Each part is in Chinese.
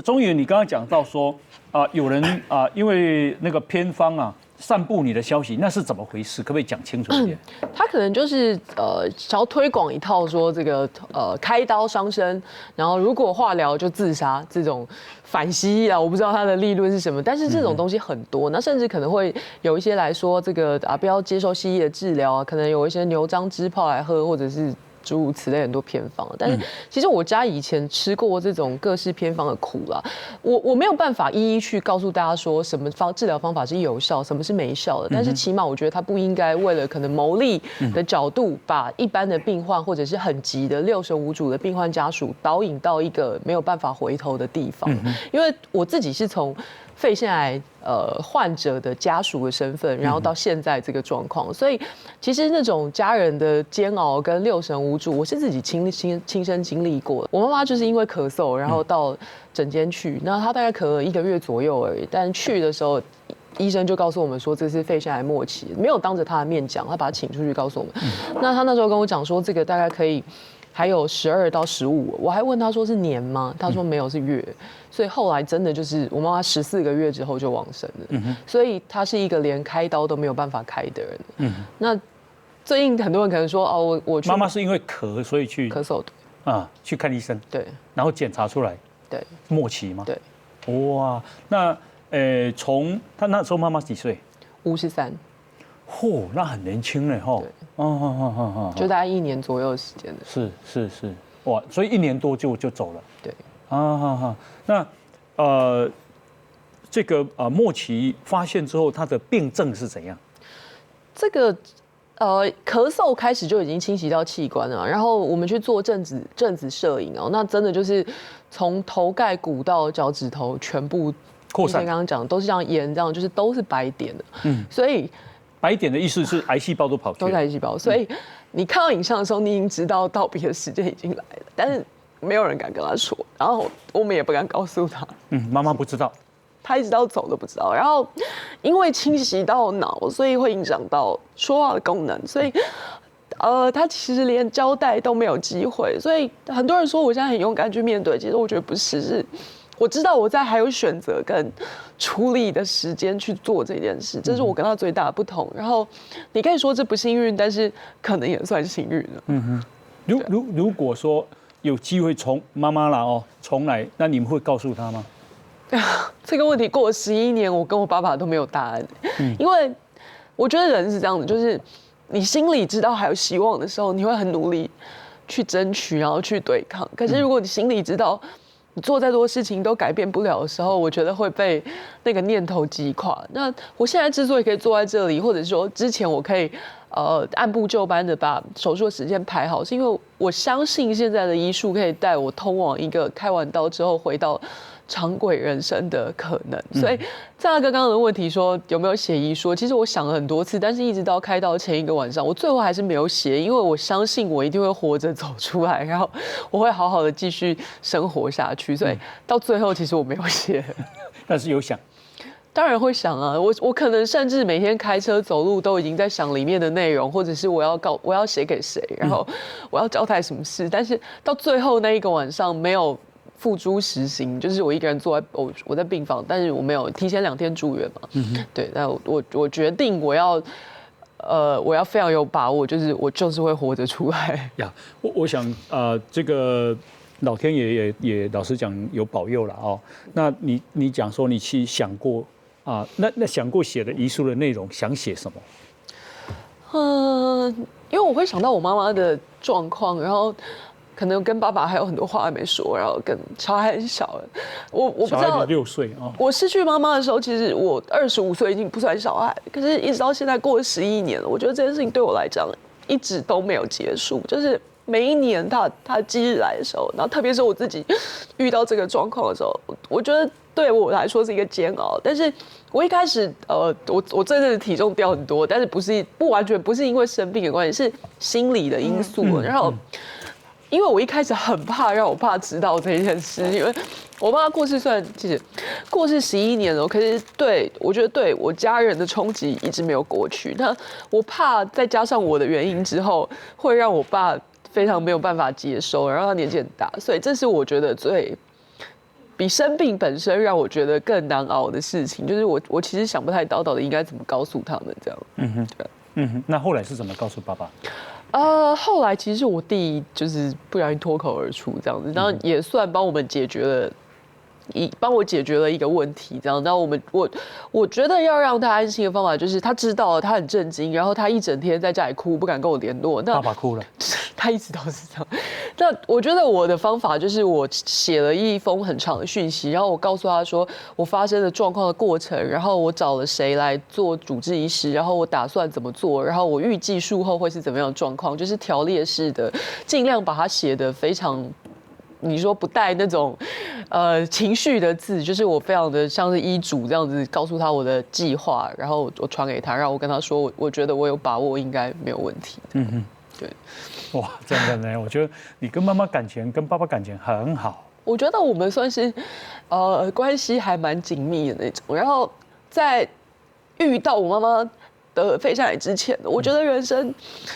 钟宇，你刚刚讲到说有人因为那个偏方散布你的消息，那是怎么回事？可不可以讲清楚一点？他可能就是想要推广一套说这个开刀伤身，然后如果化疗就自杀这种反西医我不知道他的立论是什么，但是这种东西很多，那甚至可能会有一些来说这个不要接受西医的治疗可能有一些牛樟汁泡来喝，或者是诸如此类很多偏方，但是其实我家以前吃过这种各式偏方的苦啦，我没有办法一一去告诉大家说什么治疗方法是有效，什么是没效的，但是起码我觉得他不应该为了可能牟利的角度，把一般的病患或者是很急的六神无主的病患家属导引到一个没有办法回头的地方，因为我自己是从肺腺癌患者的家属的身份，然后到现在这个状况，所以其实那种家人的煎熬跟六神无主，我是自己亲身经历过的。我妈妈就是因为咳嗽，然后到诊间去，那她大概咳了1个月左右而已，但去的时候。医生就告诉我们说这是肺腺癌末期，没有当着他的面讲，他把他请出去告诉我们。那他那时候跟我讲说，这个大概可以还有12到15，我还问他说是年吗？他说没有，是月。所以后来真的就是我妈妈14个月之后就往生了。所以他是一个连开刀都没有办法开的人。那最近很多人可能说我去妈妈是因为咳所以去咳嗽的去看医生，对，然后检查出来对末期吗？对，哇，那从他那时候妈妈几岁？53。那很年轻嘞哈。就大概1年左右的时间的。是，哇，所以1年多就走了。对。那这个末期发现之后，他的病症是怎样？这个咳嗽开始就已经侵袭到器官了，然后我们去做正子摄影那真的就是从头盖骨到脚趾头全部扩散，刚刚讲都是像盐这样，就是都是白点的。所以白点的意思是癌细胞都跑去了，都是癌细胞。所以你看到影像的时候，你已经知道道别的时间已经来了，但是没有人敢跟他说，然后我们也不敢告诉他。妈妈不知道。他一直到走都不知道，然后因为侵袭到脑，所以会影响到说话的功能，所以他其实连交代都没有机会。所以很多人说我现在很勇敢去面对，其实我觉得不是，是我知道我在还有选择跟处理的时间去做这件事，这是我跟他最大的不同。然后你可以说这不幸运，但是可能也算幸运了。如果说有机会从妈妈啦重来，那你们会告诉他吗？这个问题过了11年，我跟我爸爸都没有答案。因为我觉得人是这样的，就是你心里知道还有希望的时候，你会很努力去争取，然后去对抗。可是如果你心里知道你做再多事情都改变不了的时候，我觉得会被那个念头击垮。那我现在之所以可以坐在这里，或者说之前我可以按部就班的把手术的时间排好，是因为我相信现在的医术可以带我通往一个开完刀之后回到常轨人生的可能。所以在阿哥刚刚的问题说有没有写遗书，其实我想了很多次，但是一直到开刀前一个晚上，我最后还是没有写，因为我相信我一定会活着走出来，然后我会好好的继续生活下去。所以到最后其实我没有写，但是有想。当然会想啊，我可能甚至每天开车走路都已经在想里面的内容，或者是我要写给谁，然后我要交代什么事，但是到最后那一个晚上没有付诸实行，就是我一个人坐在我在病房，但是我没有提前2天住院嘛。对，那我决定我要非常有把握，就是我就是会活着出来。我想这个老天爷也老实讲有保佑了那你讲说你去想过那想过写的遗书的内容，想写什么？因为我会想到我妈妈的状况，然后可能跟爸爸还有很多话还没说，然后跟小孩很小，我不知道。小孩6岁我失去妈妈的时候，其实我25岁已经不算小孩，可是一直到现在过了11年了，我觉得这件事情对我来讲一直都没有结束，就是每一年他忌日来的时候，然后特别是我自己遇到这个状况的时候，我觉得对我来说是一个煎熬。但是我一开始我这阵子体重掉很多，但是不完全不是因为生病的关系，是心理的因素。然后因为我一开始很怕让我爸知道这件事，因为我爸过世其实过世11年了，可是我觉得对我家人的冲击一直没有过去。那我怕再加上我的原因之后，会让我爸非常没有办法接受，然后他年纪很大，所以这是我觉得比生病本身让我觉得更难熬的事情，就是我其实想不太到底应该怎么告诉他们这样。对。那后来是怎么告诉爸爸？后来其实我弟就是不小心脱口而出这样子，然后也算帮我解决了一个问题，这样。然后我觉得要让他安心的方法就是他知道他很震惊，然后他一整天在家里哭，不敢跟我联络。那爸爸哭了，他一直都是这样。那我觉得我的方法就是我写了一封很长的讯息，然后我告诉他说我发生的状况的过程，然后我找了谁来做主治医师，然后我打算怎么做，然后我预计术后会是怎么样的状况，就是条列式的，尽量把它写得非常。你说不带那种情绪的字，就是我非常的像是医嘱这样子告诉他我的计划，然后我传给他，让我跟他说，我觉得我有把握，应该没有问题。对。哇，真的呢，我觉得你跟妈妈感情跟爸爸感情很好。我觉得我们算是关系还蛮紧密的那种。然后在遇到我妈妈得肺腺癌之前，我觉得人生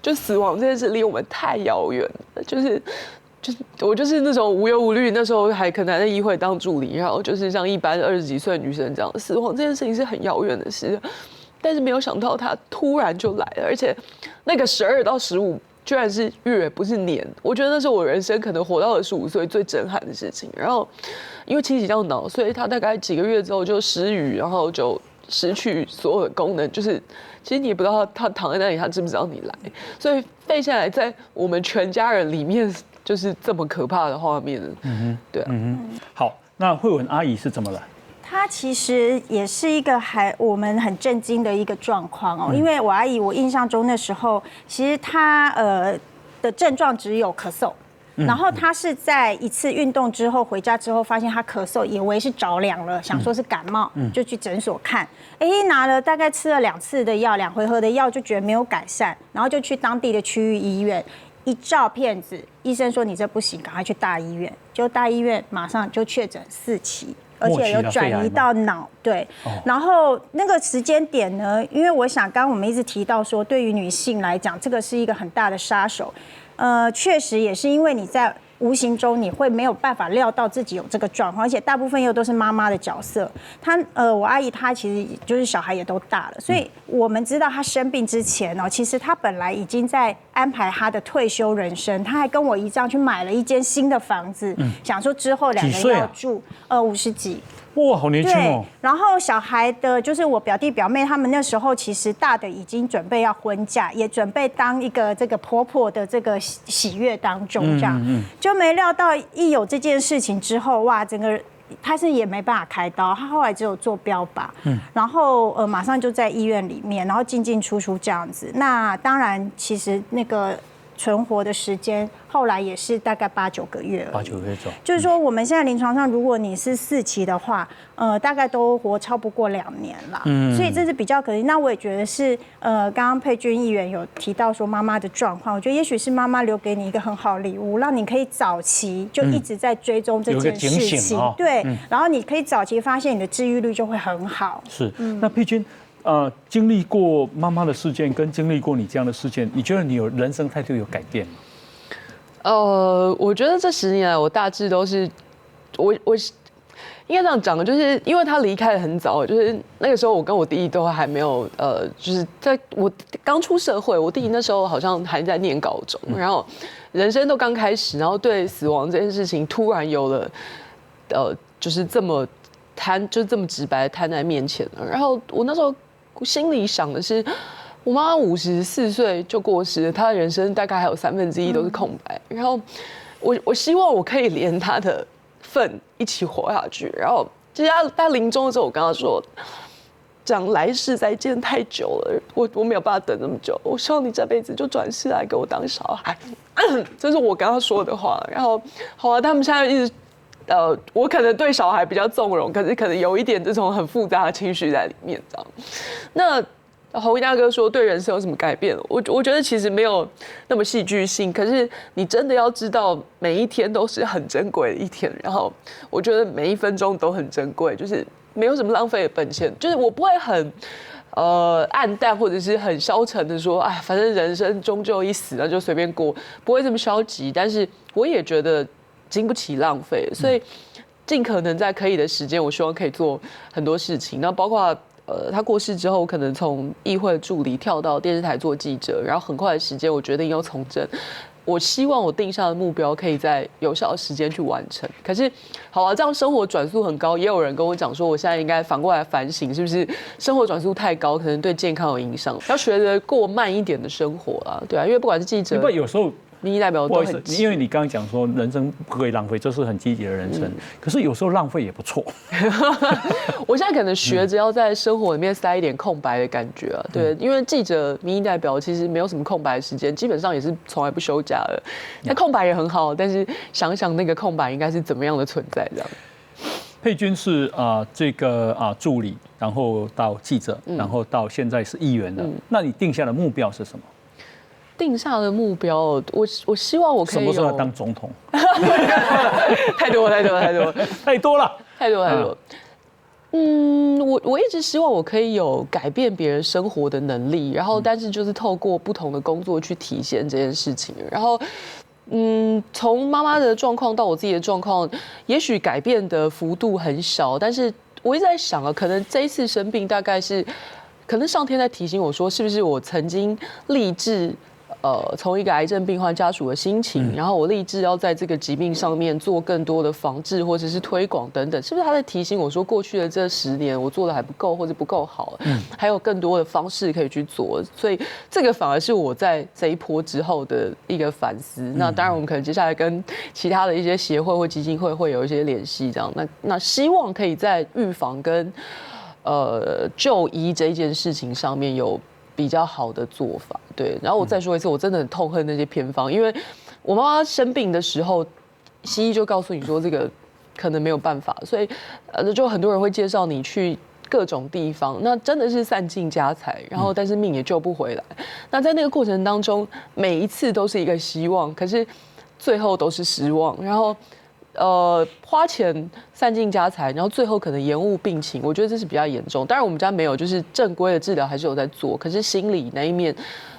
就死亡这件事离我们太遥远了，就是我就是那种无忧无虑，那时候还可能在议会当助理，然后就是像一般20几岁的女生这样，死亡这件事情是很遥远的事，但是没有想到它突然就来了，而且那个12到15居然是月，不是年。我觉得那是我人生可能活到25岁最震撼的事情。然后因为清洗掉脑，所以他大概几个月之后就失语，然后就失去所有的功能，就是其实你也不知道他躺在那里，他知不知道你来，所以肺腺癌在我们全家人里面。就是这么可怕的画面，对啊。好，那慧文阿姨是怎么了？她其实也是一个我们很震惊的一个状况哦，因为我阿姨，我印象中那时候，其实她的症状只有咳嗽，然后她是在一次运动之后回家之后，发现她咳嗽，以为是着凉了，想说是感冒，就去诊所看，拿了大概吃了2次的药，2回合的药，就觉得没有改善，然后就去当地的区域医院。一照片子，医生说你这不行，赶快去大医院。就大医院马上就确诊4期，而且有转移到脑。对，然后那个时间点呢，因为我想刚刚我们一直提到说，对于女性来讲，这个是一个很大的杀手。确实也是因为你在无形中你会没有办法料到自己有这个状况，而且大部分又都是妈妈的角色。我阿姨她其实就是小孩也都大了，所以我们知道她生病之前哦，其实她本来已经在安排她的退休人生，她还跟我姨丈去买了一间新的房子，想说之后2个人要住50几。哇，好年轻哦！对，然后小孩的，就是我表弟表妹，他们那时候其实大的已经准备要婚嫁，也准备当一个这个婆婆的这个喜悦当中，这样，就没料到一有这件事情之后，哇，整个他是也没办法开刀，他后来只有做标靶，然后马上就在医院里面，然后进进出出这样子。那当然，其实那个存活的时间后来也是大概8、9个月而已。8、9个月走。就是说，我们现在临床上，如果你是4期的话，大概都活超不过2年啦。所以这是比较可惜。那我也觉得是，刚刚佩君议员有提到说妈妈的状况，我觉得也许是妈妈留给你一个很好的礼物，让你可以早期就一直在追踪这件事情。对，然后你可以早期发现，你的治愈率就会很好。是。那佩君。经历过妈妈的事件，跟经历过你这样的事件，你觉得你有人生态度有改变吗？我觉得这10年来，我大致都是我应该这样讲，就是因为他离开的很早，就是那个时候我跟我弟弟都还没有就是在我刚出社会，我弟弟那时候好像还在念高中，然后人生都刚开始，然后对死亡这件事情突然有了就是这么直白的摊在面前了，然后我那时候。心里想的是，我妈妈54岁就过世了，她的人生大概还有1/3都是空白。然后我希望我可以连她的份一起活下去。然后其实她临终的时候，我跟她说，讲来世再见太久了，我没有办法等那么久。我希望你这辈子就转世来给我当小孩，这是我跟她说的话。然后好啊，他们现在一直。我可能对小孩比较纵容，可是可能有一点这种很复杂的情绪在里面，这样。那侯大哥说对人生有什么改变？我觉得其实没有那么戏剧性，可是你真的要知道每一天都是很珍贵的一天，然后我觉得每1分钟都很珍贵，就是没有什么浪费的本钱，就是我不会很。暗淡或者是很消沉的说，哎，反正人生终究一死，那就随便过，不会这么消极。但是我也觉得经不起浪费，所以尽可能在可以的时间，我希望可以做很多事情。那包括他过世之后，我可能从议会助理跳到电视台做记者，然后很快的时间，我决定要从政。我希望我定下的目标可以在有效的时间去完成。可是，好啊，这样生活转速很高，也有人跟我讲说，我现在应该反过来反省，是不是生活转速太高，可能对健康有影响，要学着过慢一点的生活啊，对啊，因为不管是记者，不过有时候。民意代表都很急，因为你刚刚讲说人生不可以浪费，这是很积极的人生。可是有时候浪费也不错。我现在可能学着要在生活里面塞一点空白的感觉啊，对，因为记者、民意代表其实没有什么空白的时间，基本上也是从来不休假的。那空白也很好，但是想想那个空白应该是怎么样的存在这样。佩君是这个助理，然后到记者，然后到现在是议员了。那你定下的目标是什么？定下的目标，我希望我可以什么时候要当总统？太多了。我一直希望我可以有改变别人生活的能力，然后但是就是透过不同的工作去体现这件事情。然后，从妈妈的状况到我自己的状况，也许改变的幅度很小，但是我一直在想啊，可能这一次生病大概是，可能上天在提醒我说，是不是我曾经立志。从一个癌症病患家属的心情，然后我立志要在这个疾病上面做更多的防治或者是推广等等，是不是他在提醒我说，过去的这10年我做的还不够或者不够好，还有更多的方式可以去做，所以这个反而是我在这一波之后的一个反思。那当然，我们可能接下来跟其他的一些协会或基金会会有一些联系，这样，那希望可以在预防跟就医这一件事情上面有比较好的做法，对。然后我再说一次，我真的很痛恨那些偏方，因为我妈妈生病的时候，西医就告诉你说这个可能没有办法，所以就很多人会介绍你去各种地方，那真的是散尽家财，然后但是命也救不回来。那在那个过程当中，每一次都是一个希望，可是最后都是失望，然后。花钱散尽家财，然后最后可能延误病情，我觉得这是比较严重。当然我们家没有，就是正规的治疗还是有在做，可是心理那一面，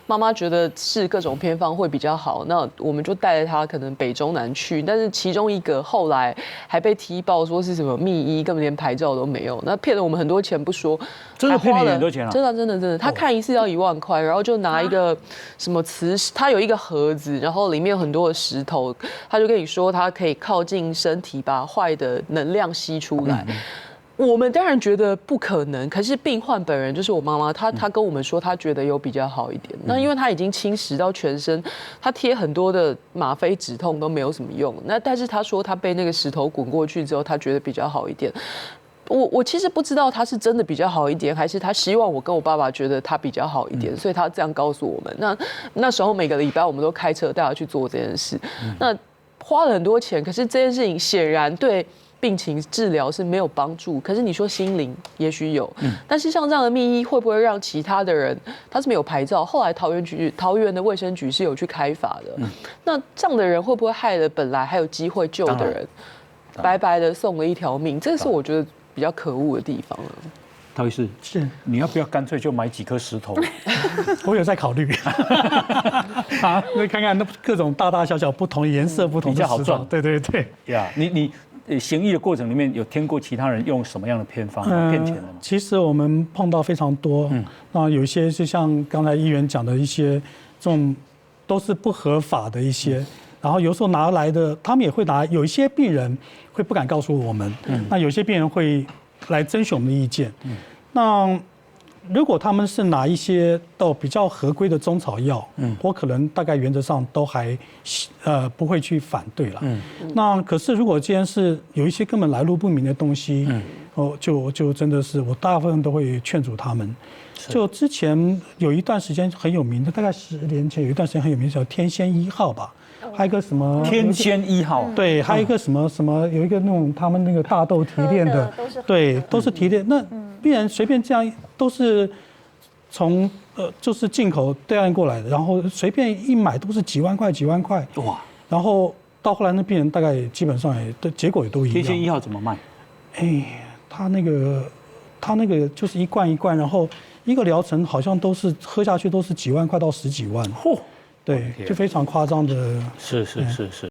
妈妈觉得是各种偏方会比较好，那我们就带着她可能北中南去，但是其中一个后来还被踢爆说是什么密医，根本连牌照都没有，那骗了我们很多钱不说，真的骗你很多钱啊！真的，他看一次要1万块，然后就拿一个什么磁，他有一个盒子，然后里面有很多的石头，他就跟你说他可以靠近身体把坏的能量吸出来。我们当然觉得不可能，可是病患本人就是我妈妈，她跟我们说，她觉得有比较好一点。那因为她已经侵蚀到全身，她贴很多的吗啡止痛都没有什么用。那但是她说她被那个石头滚过去之后，她觉得比较好一点。我其实不知道他是真的比较好一点，还是他希望我跟我爸爸觉得他比较好一点，所以他这样告诉我们。那时候每个礼拜我们都开车带他去做这件事，那花了很多钱，可是这件事情显然对病情治疗是没有帮助。可是你说心灵也许有，但是像这样的密医会不会让其他的人他是没有牌照？后来桃园的卫生局是有去开罚的，那这样的人会不会害了本来还有机会救的人，白白的送了一条命？这是我觉得比较可恶的地方了。陶医师，是你要不要干脆就买几颗石头？我有在考虑。啊，那看看那各种大大小小不同颜色不同的石头，比较好赚。对。呀，你行医的过程里面有听过其他人用什么样的偏方骗钱的吗？其实我们碰到非常多。那有一些就像刚才议员讲的一些这种都是不合法的一些。然后有时候拿来的，他们也会拿，有一些病人会不敢告诉我们，那有些病人会来征询我们的意见。那如果他们是拿一些到比较合规的中草药，我可能大概原则上都还不会去反对了。那可是如果今天是有一些根本来路不明的东西，就真的是我大部分都会劝阻他们。就之前有一段时间很有名的，大概10年前有一段时间很有名，叫天仙1号吧。还有一个什么天仙1号，对，还有一个什么有一个那种他们那个大豆提炼的，对，都是提炼。那病人随便这样都是从就是进口对岸过来的，然后随便一买都是几万块哇！然后到后来那病人大概基本上结果也都一样。天仙1号怎么卖？他那个就是一罐一罐，然后一个疗程好像都是喝下去都是几万块到10几万。对，就非常夸张的。是。